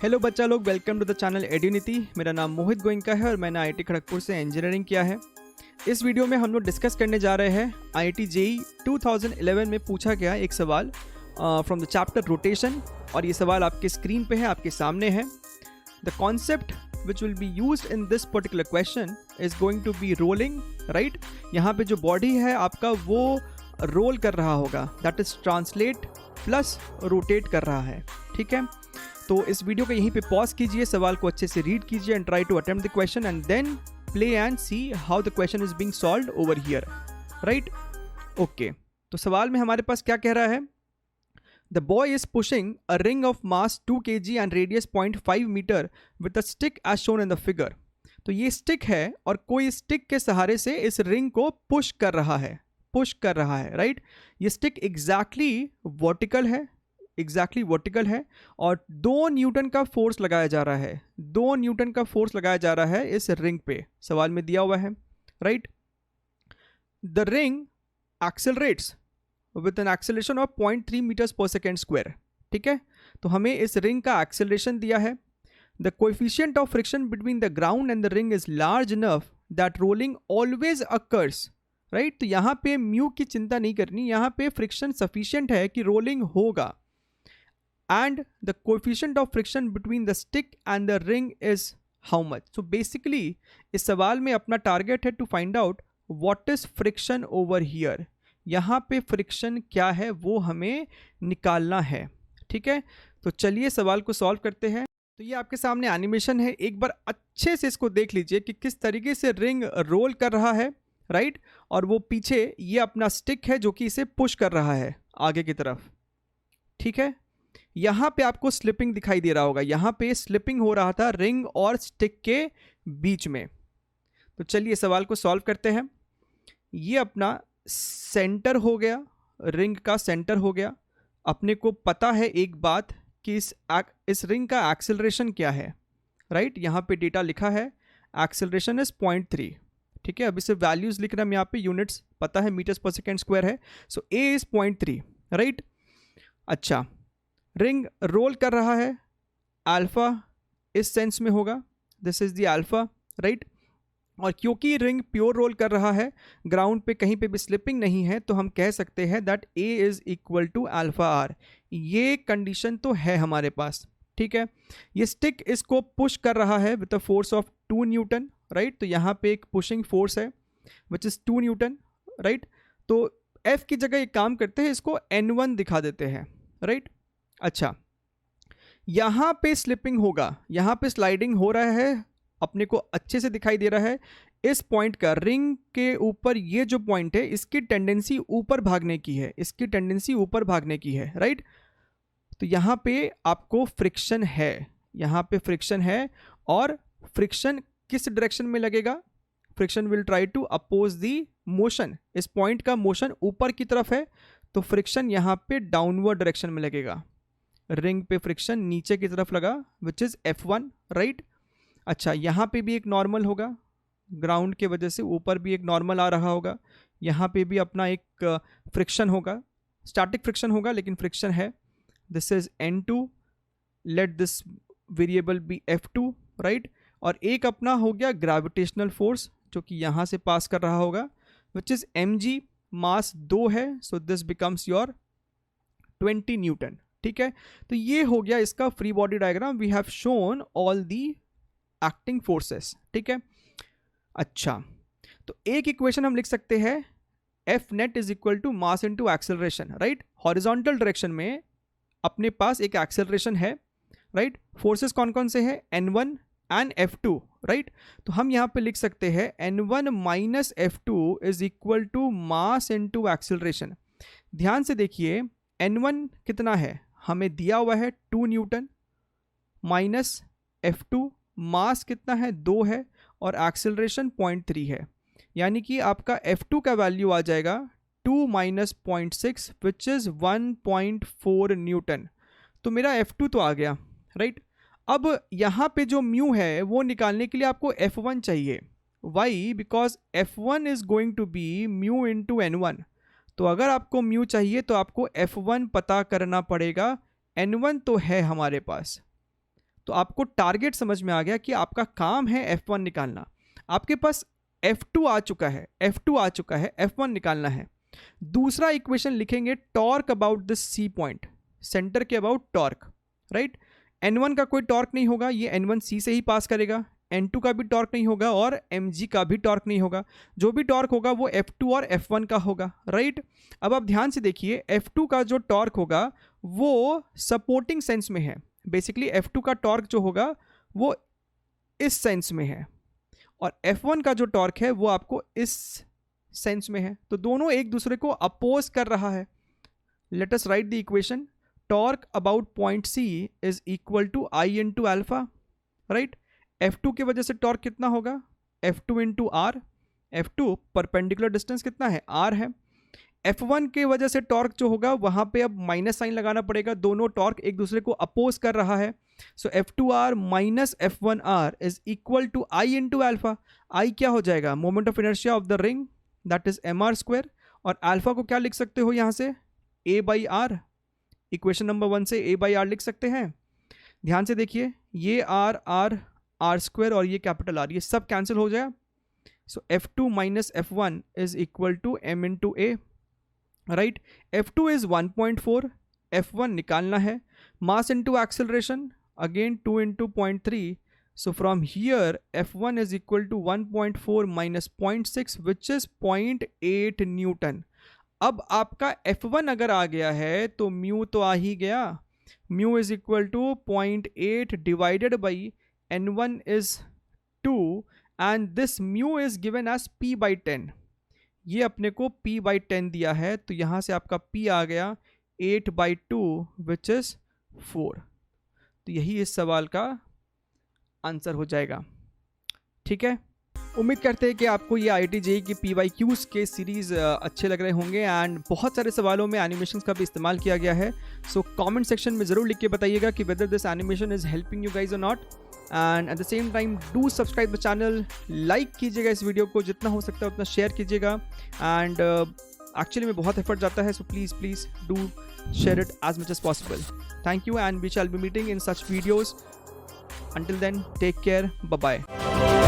Hello बच्चा लोग, welcome to the channel एड्यूनिटी। मेरा नाम मोहित गोइंका है और मैंने आईआईटी खड़गपुर से इंजीनियरिंग किया है। इस वीडियो में हम लोग डिस्कस करने जा रहे हैं आईआईटी जेईई 2011 में पूछा गया एक सवाल फ्रॉम द चैप्टर रोटेशन, और ये सवाल आपके स्क्रीन पे है, आपके सामने है। The concept which will be used in this particular question is going to be rolling, right? यहाँ पे जो बॉडी है आपका वो रोल कर रहा होगा, that is translate plus rotate कर रहा है, ठीक है। तो इस वीडियो को यहीं पे पॉज कीजिए, सवाल को अच्छे से रीड कीजिए and try to attempt the question and then play and see how the question is being solved over here, right? Okay, तो सवाल में हमारे पास क्या कह रहा है? The boy is pushing a ring of mass 2 kg and radius 0.5 meter with a stick as shown in the figure. तो ये स्टिक है और कोई स्टिक के सहारे से इस रिंग को पुश कर रहा है, राइट? ये स्टिक एग्जैक्टली वर्टिकल है और 2 न्यूटन का फोर्स लगाया जा रहा है, 2 न्यूटन का फोर्स लगाया जा रहा है इस रिंग पे, सवाल में दिया हुआ है, right? The ring accelerates with an acceleration of 0.3 metres पर सेकेंड स्क्वायर, ठीक है। तो हमें इस रिंग का एक्सेलरेशन दिया है। The coefficient of friction between the ground and the ring is large enough that rolling always occurs, right? तो यहाँ पे म्यू की चिंता नहीं करनी, यहाँ पे फ्रिक्शन सफिशिएंट है कि रोलिंग होगा। And the coefficient of friction between the stick and the ring is how much? So basically इस सवाल में अपना टारगेट है to find out what is friction over here. यहाँ पे फ्रिक्शन क्या है वो हमें निकालना है, ठीक है। तो चलिए सवाल को सॉल्व करते हैं। तो ये आपके सामने एनिमेशन है, एक बार अच्छे से इसको देख लीजिए कि किस तरीके से रिंग रोल कर रहा है, राइट? और वो पीछे ये अपना स्टिक है जो कि इसे पुश कर रहा है आगे की तरफ, ठीक है। यहाँ पे आपको स्लिपिंग दिखाई दे रहा होगा, यहाँ पे स्लिपिंग हो रहा था रिंग और स्टिक के बीच में। तो चलिए सवाल को सॉल्व करते हैं। ये अपना सेंटर हो गया, रिंग का सेंटर हो गया। अपने को पता है एक बात कि इस रिंग का एक्सेलरेशन क्या है, राइट? यहाँ पे डेटा लिखा है, एक्सेलरेशन इज 0.3, ठीक है। अभी सिर्फ वैल्यूज लिख रहे हैं यहाँ पे, यूनिट्स पता है मीटर्स पर सेकेंड स्क्वायर है, सो ए इज 0.3, राइट? अच्छा, रिंग रोल कर रहा है, अल्फा इस सेंस में होगा, this is the alpha, right? और क्योंकि रिंग प्योर रोल कर रहा है, ग्राउंड पे कहीं पे भी स्लिपिंग नहीं है, तो हम कह सकते हैं that A is equal to alpha R. ये कंडीशन तो है हमारे पास, ठीक है। ये स्टिक इसको पुश कर रहा है with a force of 2 Newton, right? तो यहाँ पे एक पुशिंग फोर्स है विच इज 2 न्यूटन, राइट? तो एफ की जगह एक काम करते हैं, इसको N1 दिखा देते हैं, राइट? अच्छा, यहाँ पे स्लिपिंग होगा, यहाँ पे स्लाइडिंग हो रहा है, अपने को अच्छे से दिखाई दे रहा है। इस पॉइंट का, रिंग के ऊपर ये जो पॉइंट है, इसकी टेंडेंसी ऊपर भागने की है, राइट? तो यहाँ पे आपको फ्रिक्शन है, और फ्रिक्शन किस डायरेक्शन में लगेगा? Friction will try to oppose the motion. इस पॉइंट का मोशन ऊपर की तरफ है, तो फ्रिक्शन यहाँ पे डाउनवर्ड डायरेक्शन में लगेगा। रिंग पे फ्रिक्शन नीचे की तरफ लगा विच इज F1, राइट? अच्छा, यहाँ पे भी एक नॉर्मल होगा, ग्राउंड के वजह से ऊपर भी एक नॉर्मल आ रहा होगा। यहाँ पे भी अपना एक फ्रिक्शन होगा, स्टैटिक फ्रिक्शन होगा लेकिन फ्रिक्शन है। This is N2, let this variable be F2, right? और एक अपना हो गया ग्रेविटेशनल फोर्स जो कि यहाँ से पास कर रहा होगा विच इज mg, मास 2 है, so this becomes your 20 newton, ठीक है। तो ये हो गया इसका free body diagram. We have shown all the acting forces, ठीक है। अच्छा, तो एक इक्वेशन हम लिख सकते हैं, F net is equal to mass into acceleration, right? Horizontal direction में अपने पास एक एक्सेलरेशन है, राइट? फोर्सेस कौन कौन से हैं? N1 and F2, right? तो हम यहाँ पे लिख सकते हैं N1 minus F2 is equal to mass into acceleration. ध्यान से देखिए, N1 कितना है? हमें दिया हुआ है 2 न्यूटन, माइनस F2 मास कितना है? 2 है, और एक्सेलरेशन 0.3 है, यानी कि आपका F2 का वैल्यू आ जाएगा 2 माइनस 0.6 विच इज 1.4 न्यूटन। तो मेरा F2 तो आ गया, राइट? अब यहाँ पे जो म्यू है वो निकालने के लिए आपको F1 चाहिए। Why? Because F1 is going to be mu into N1। तो अगर आपको म्यू चाहिए तो आपको F1 पता करना पड़ेगा, N1 तो है हमारे पास। तो आपको टारगेट समझ में आ गया कि आपका काम है F1 निकालना। आपके पास F2 आ चुका है, F1 निकालना है। दूसरा इक्वेशन लिखेंगे torque about this C point, center के अबाउट टॉर्क, राइट। N1 का कोई टॉर्क नहीं होगा, ये N1 सी से ही पास करेगा। N2 का भी टॉर्क नहीं होगा और mg का भी टॉर्क नहीं होगा। जो भी टॉर्क होगा वो F2 और F1 का होगा, राइट। अब आप ध्यान से देखिए, F2 का जो टॉर्क होगा वो सपोर्टिंग सेंस में है। बेसिकली F2 का टॉर्क जो होगा वो इस सेंस में है और F1 का जो टॉर्क है वो आपको इस सेंस में है। तो दोनों एक दूसरे को अपोज कर रहा है। Let us write the equation. Torque about point C is equal to I into alpha, right. F2 की वजह से टॉर्क कितना होगा, F2 into R। F2 perpendicular distance कितना है, R है। F1 की वजह से टॉर्क जो होगा वहाँ पे अब माइनस साइन लगाना पड़ेगा, दोनों टॉर्क एक दूसरे को अपोज कर रहा है। So F2R minus F1R is equal to I into alpha. I क्या हो जाएगा, moment of inertia of the ring, that is mr square. और अल्फा को क्या लिख सकते हो यहाँ से, a by R. Equation number 1 से a बाई आर लिख सकते हैं। ध्यान से देखिए, ये आर स्क्वायर और ये कैपिटल R, ये सब कैंसिल हो जाए। So F2 minus F1 is equal to m into a, right. F2 is 1.4, F1 निकालना है। Mass into acceleration again 2 into 0.3। So from here F1 is equal to 1.4 minus 0.6 which is 0.8 newton. अब आपका F1 अगर आ गया है तो mu तो आ ही गया। Mu is equal to 0.8 divided by N1 is 2 and this mu is given as P by 10। ये अपने को P by 10 दिया है, तो यहाँ से आपका P आ गया 8 by 2 which is 4। तो यही इस सवाल का आंसर हो जाएगा, ठीक है। उम्मीद करते हैं कि आपको ये IIT JEE की PYQs के सीरीज़ अच्छे लग रहे होंगे एंड बहुत सारे सवालों में एनिमेशंस का भी इस्तेमाल किया गया है। सो कमेंट सेक्शन में ज़रूर लिख के बताइएगा कि whether this animation is helping you guys और not. And at the same time do subscribe the channel, like कीजिएगा इस वीडियो को, जितना हो सकता है उतना शेयर कीजिएगा। एंड एक्चुअली में बहुत एफर्ट जाता है, so please do share it as much as possible. Thank you and we shall be meeting in such videos. Until then, take care. Bye-bye.